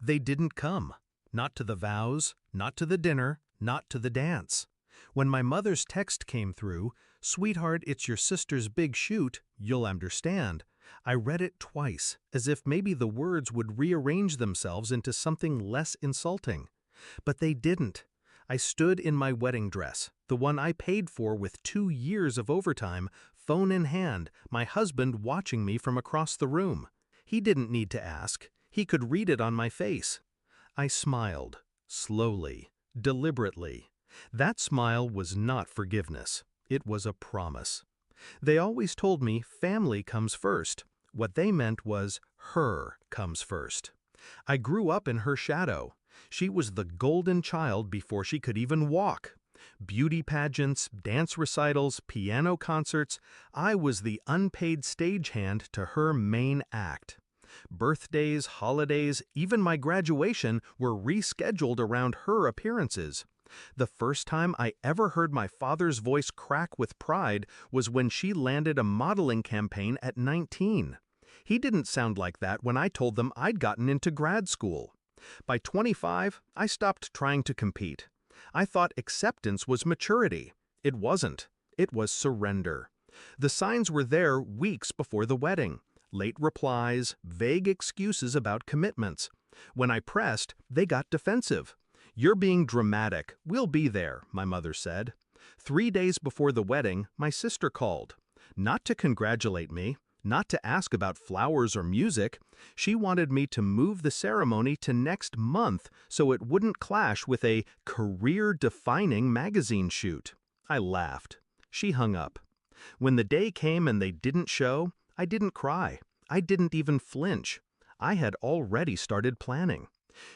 They didn't come. Not to the vows, not to the dinner, not to the dance. When my mother's text came through, "Sweetheart, it's your sister's big shoot, you'll understand," I read it twice, as if maybe the words would rearrange themselves into something less insulting. But they didn't. I stood in my wedding dress, the one I paid for with 2 years of overtime, phone in hand, my husband watching me from across the room. He didn't need to ask. He could read it on my face. I smiled, slowly, deliberately. That smile was not forgiveness. It was a promise. They always told me family comes first. What they meant was her comes first. I grew up in her shadow. She was the golden child before she could even walk. Beauty pageants, dance recitals, piano concerts, I was the unpaid stagehand to her main act. Birthdays, holidays, even my graduation were rescheduled around her appearances. The first time I ever heard my father's voice crack with pride was when she landed a modeling campaign at 19. He didn't sound like that when I told them I'd gotten into grad school. By 25, I stopped trying to compete. I thought acceptance was maturity. It wasn't. It was surrender. The signs were there weeks before the wedding. Late replies, vague excuses about commitments. When I pressed, they got defensive. "You're being dramatic. We'll be there," my mother said. 3 days before the wedding, my sister called. Not to congratulate me, not to ask about flowers or music. She wanted me to move the ceremony to next month so it wouldn't clash with a career-defining magazine shoot. I laughed. She hung up. When the day came and they didn't show, I didn't cry. I didn't even flinch. I had already started planning.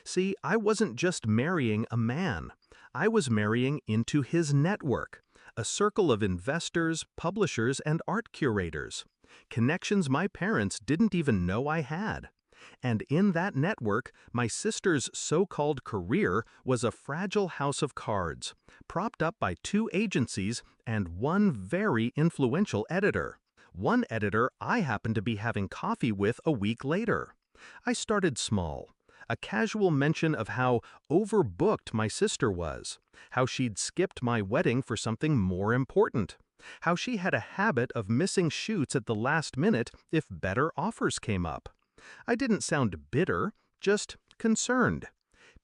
See, I wasn't just marrying a man. I was marrying into his network, a circle of investors, publishers, and art curators. Connections my parents didn't even know I had. And in that network, my sister's so-called career was a fragile house of cards, propped up by 2 agencies and one very influential editor. One editor I happened to be having coffee with a week later. I started small. A casual mention of how overbooked my sister was, how she'd skipped my wedding for something more important, how she had a habit of missing shoots at the last minute if better offers came up. I didn't sound bitter, just concerned.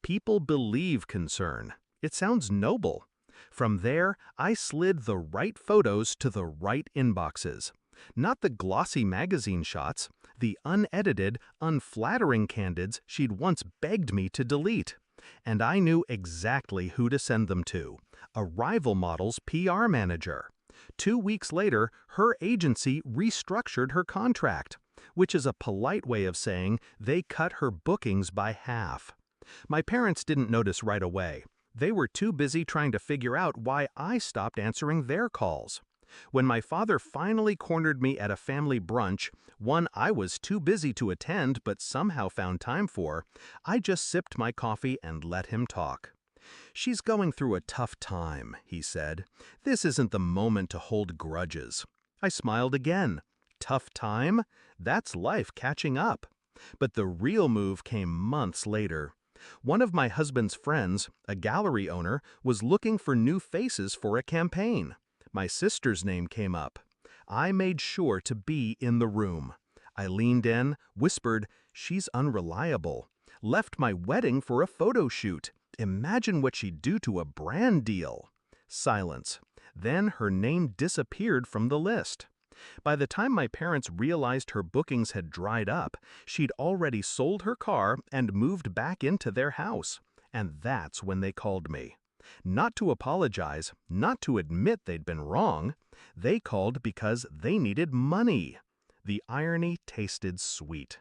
People believe concern. It sounds noble. From there, I slid the right photos to the right inboxes. Not the glossy magazine shots, the unedited, unflattering candids she'd once begged me to delete. And I knew exactly who to send them to, a rival model's PR manager. 2 weeks later, her agency restructured her contract, which is a polite way of saying they cut her bookings by half. My parents didn't notice right away. They were too busy trying to figure out why I stopped answering their calls. When my father finally cornered me at a family brunch, one I was too busy to attend but somehow found time for, I just sipped my coffee and let him talk. "She's going through a tough time," he said. "This isn't the moment to hold grudges." I smiled again. Tough time? That's life catching up. But the real move came months later. One of my husband's friends, a gallery owner, was looking for new faces for a campaign. My sister's name came up. I made sure to be in the room. I leaned in, whispered, "She's unreliable." Left my wedding for a photo shoot. Imagine what she'd do to a brand deal. Silence. Then her name disappeared from the list. By the time my parents realized her bookings had dried up, she'd already sold her car and moved back into their house. And that's when they called me. Not to apologize, not to admit they'd been wrong. They called because they needed money. The irony tasted sweet.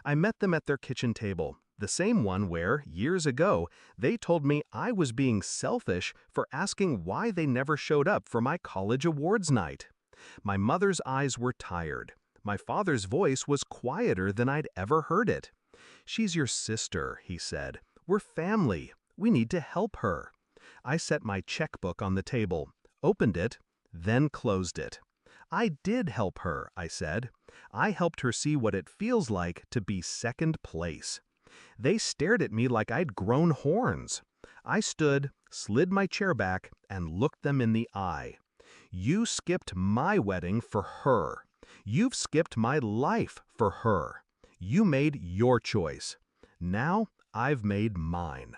I met them at their kitchen table, the same one where, years ago, they told me I was being selfish for asking why they never showed up for my college awards night. My mother's eyes were tired. My father's voice was quieter than I'd ever heard it. "She's your sister," he said. "We're family. We need to help her." I set my checkbook on the table, opened it, then closed it. "I did help her," I said. "I helped her see what it feels like to be second place." They stared at me like I'd grown horns. I stood, slid my chair back, and looked them in the eye. You skipped my wedding for her. You've skipped my life for her. You made your choice. Now I've made mine.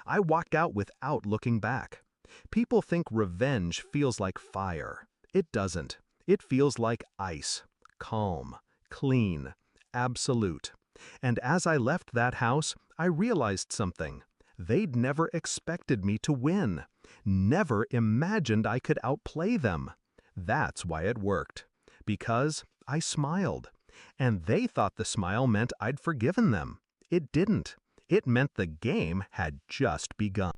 I walked out without looking back. People think revenge feels like fire. It doesn't. It feels like ice. Calm, clean, absolute. And as I left that house, I realized something. They'd never expected me to win. Never imagined I could outplay them. That's why it worked. Because I smiled. And they thought the smile meant I'd forgiven them. It didn't. It meant the game had just begun.